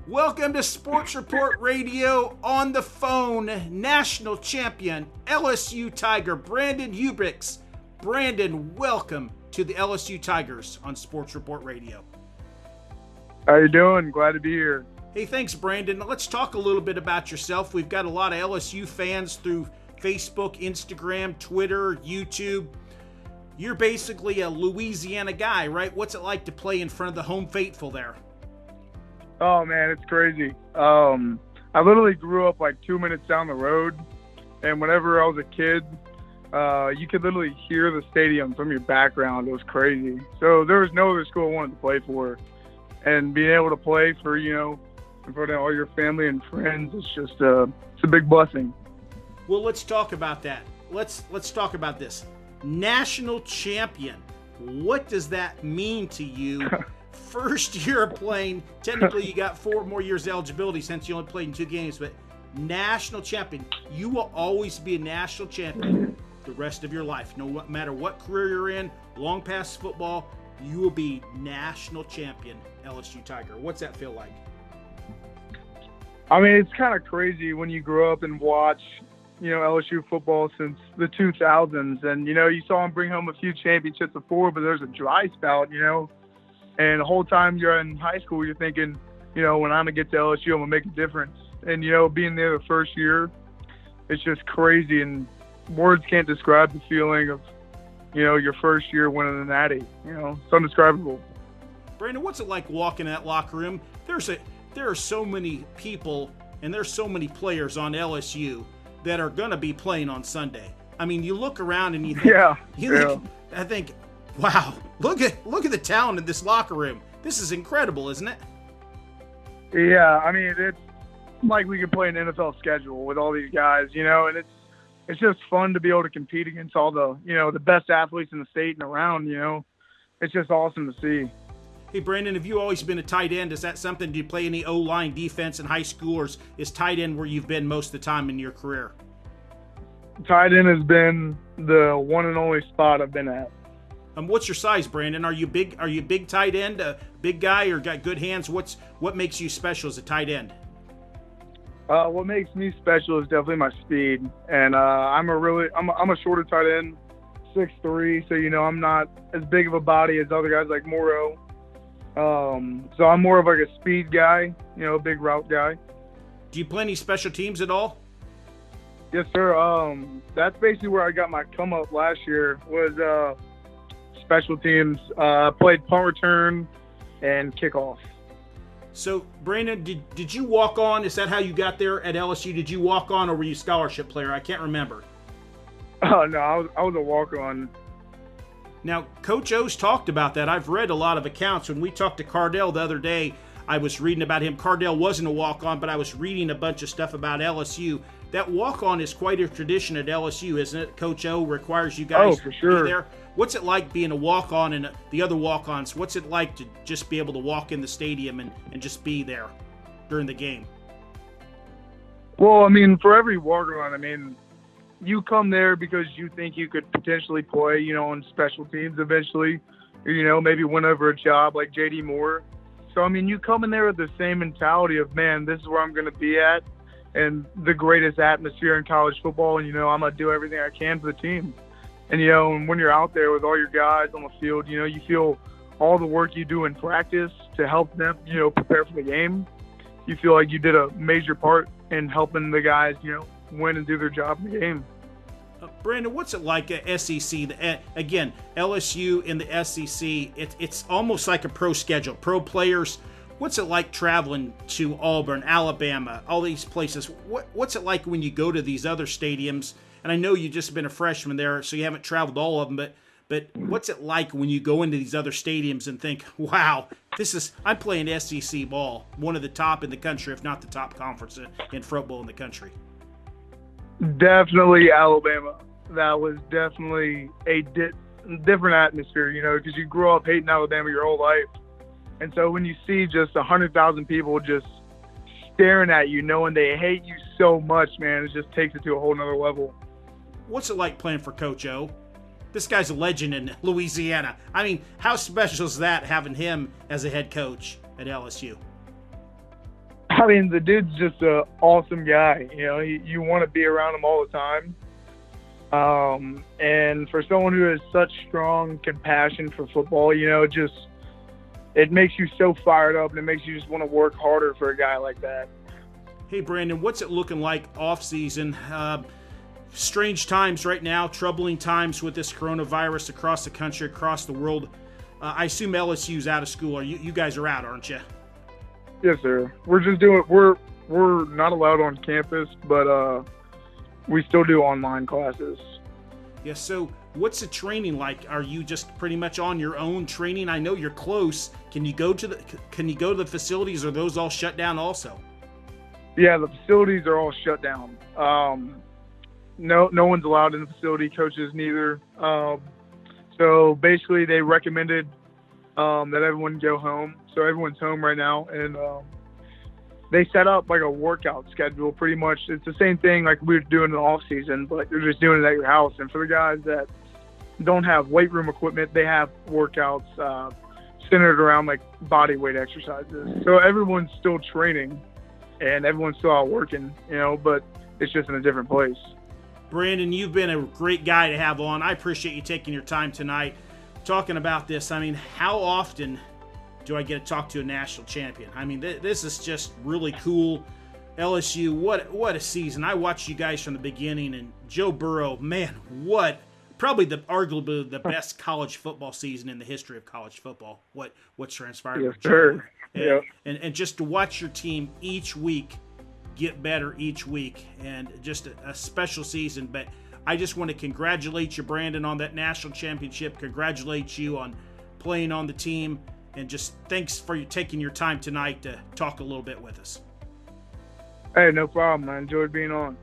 Welcome to Sports Report Radio. On the phone, national champion LSU Tiger Brandon Hubicz. Brandon, welcome to the LSU Tigers on Sports Report Radio. How you doing? Glad to be here. Hey, thanks, Brandon. Let's talk a little bit about yourself. We've got a lot of LSU fans through Facebook, Instagram, Twitter, YouTube. You're basically a Louisiana guy, right? What's it like to play in front of the home faithful there? Oh, man, it's crazy. I literally grew up like 2 minutes down the road, and whenever I was a kid, you could literally hear the stadium from your background. It was crazy. So there was no other school I wanted to play for. And being able to play for, in front of all your family and friends, it's just it's a big blessing. Well, let's talk about that. Let's talk about this. National champion. What does that mean to you? First year of playing, technically you got 4 more years eligibility since you only played in 2 games, but national champion. You will always be a national champion the rest of your life. No matter what career you're in, long past football, you will be national champion LSU Tiger. What's that feel like? I mean, it's kind of crazy when you grow up and watch, LSU football since the 2000s. And, you saw them bring home a few championships before, but there's a dry spout, And the whole time you're in high school, you're thinking, when I'm going to get to LSU, I'm going to make a difference. And, being there the first year, it's just crazy. And words can't describe the feeling of, your first year winning the Natty. It's indescribable. Brandon, what's it like walking in that locker room? There are so many people and there's so many players on LSU that are going to be playing on Sunday. I mean, you look around and you think, I think, wow, look at the talent in this locker room. This is incredible, isn't it? Yeah, I mean, it's like we could play an NFL schedule with all these guys, and it's just fun to be able to compete against all the, the best athletes in the state and around, It's just awesome to see. Hey, Brandon, have you always been a tight end? Is that something? Do you play any O-line defense in high school, or is tight end where you've been most of the time in your career? Tight end has been the one and only spot I've been at. What's your size, Brandon? Are you big? Are you a big tight end, a big guy, or got good hands? What makes you special as a tight end? What makes me special is definitely my speed, and I'm a shorter tight end, 6'3", so I'm not as big of a body as other guys like Morrow. So I'm more of like a speed guy, a big route guy. Do you play any special teams at all? Yes, sir. That's basically where I got my come up last year was special teams. Played punt return and kickoff. So, Brandon, did you walk on? Is that how you got there at LSU? Did you walk on, or were you a scholarship player? I can't remember. Oh, no, I was a walk-on. Now, Coach O's talked about that. I've read a lot of accounts. When we talked to Cardell the other day, I was reading about him. Cardell wasn't a walk-on, but I was reading a bunch of stuff about LSU. That walk-on is quite a tradition at LSU, isn't it? Coach O requires you guys for sure. to be there. What's it like being a walk-on and the other walk-ons? What's it like to just be able to walk in the stadium and just be there during the game? Well, I mean, for every walk-on, you come there because you think you could potentially play, on special teams eventually, maybe win over a job like J.D. Moore. So, you come in there with the same mentality of, man, this is where I'm going to be at and the greatest atmosphere in college football, and, I'm going to do everything I can for the team. And, when you're out there with all your guys on the field, you feel all the work you do in practice to help them, prepare for the game. You feel like you did a major part in helping the guys, win and do their job in the game. Brandon, what's it like at SEC? Again, LSU in the SEC, it's almost like a pro schedule. Pro players, what's it like traveling to Auburn, Alabama, all these places? What's it like when you go to these other stadiums? And I know you've just been a freshman there, so you haven't traveled all of them, but what's it like when you go into these other stadiums and think, wow, I'm playing SEC ball, one of the top in the country, if not the top conference in football in the country? Definitely Alabama. That was definitely a different atmosphere, because you grow up hating Alabama your whole life. And so when you see just 100,000 people just staring at you, knowing they hate you so much, man, it just takes it to a whole nother level. What's it like playing for Coach O? This guy's a legend in Louisiana. How special is that, having him as a head coach at LSU? I mean, the dude's just an awesome guy. You know, you want to be around him all the time. And for someone who has such strong compassion for football, you know, it makes you so fired up, and it makes you just want to work harder for a guy like that. Hey, Brandon, what's it looking like off season? Strange times right now, troubling times with this coronavirus across the country, across the world. I assume LSU's out of school, or you guys are out, aren't you? Yes, sir. We're just doing. We're not allowed on campus, but we still do online classes. Yeah. So, what's the training like? Are you just pretty much on your own training? I know you're close. Can you go to the facilities? Or are those all shut down also? Yeah, the facilities are all shut down. No one's allowed in the facility. Coaches neither. So basically, they recommended that everyone go home. So everyone's home right now, and they set up like a workout schedule. Pretty much, it's the same thing like we were doing in the off season, but you're just doing it at your house. And for the guys that don't have weight room equipment, they have workouts centered around like body weight exercises. So everyone's still training, and everyone's still out working, you know, but it's just in a different place. Brandon, you've been a great guy to have on. I appreciate you taking your time tonight talking about this. I mean, how often do I get to talk to a national champion? I mean, this is just really cool. LSU, what a season. I watched you guys from the beginning, and Joe Burrow, man, probably arguably the best college football season in the history of college football. What's transpired? Yes, sir. And just to watch your team each week get better each week, and just a special season. But I just want to congratulate you, Brandon, on that national championship. Congratulate you on playing on the team, and just thanks for you taking your time tonight to talk a little bit with us. Hey, no problem. I enjoyed being on.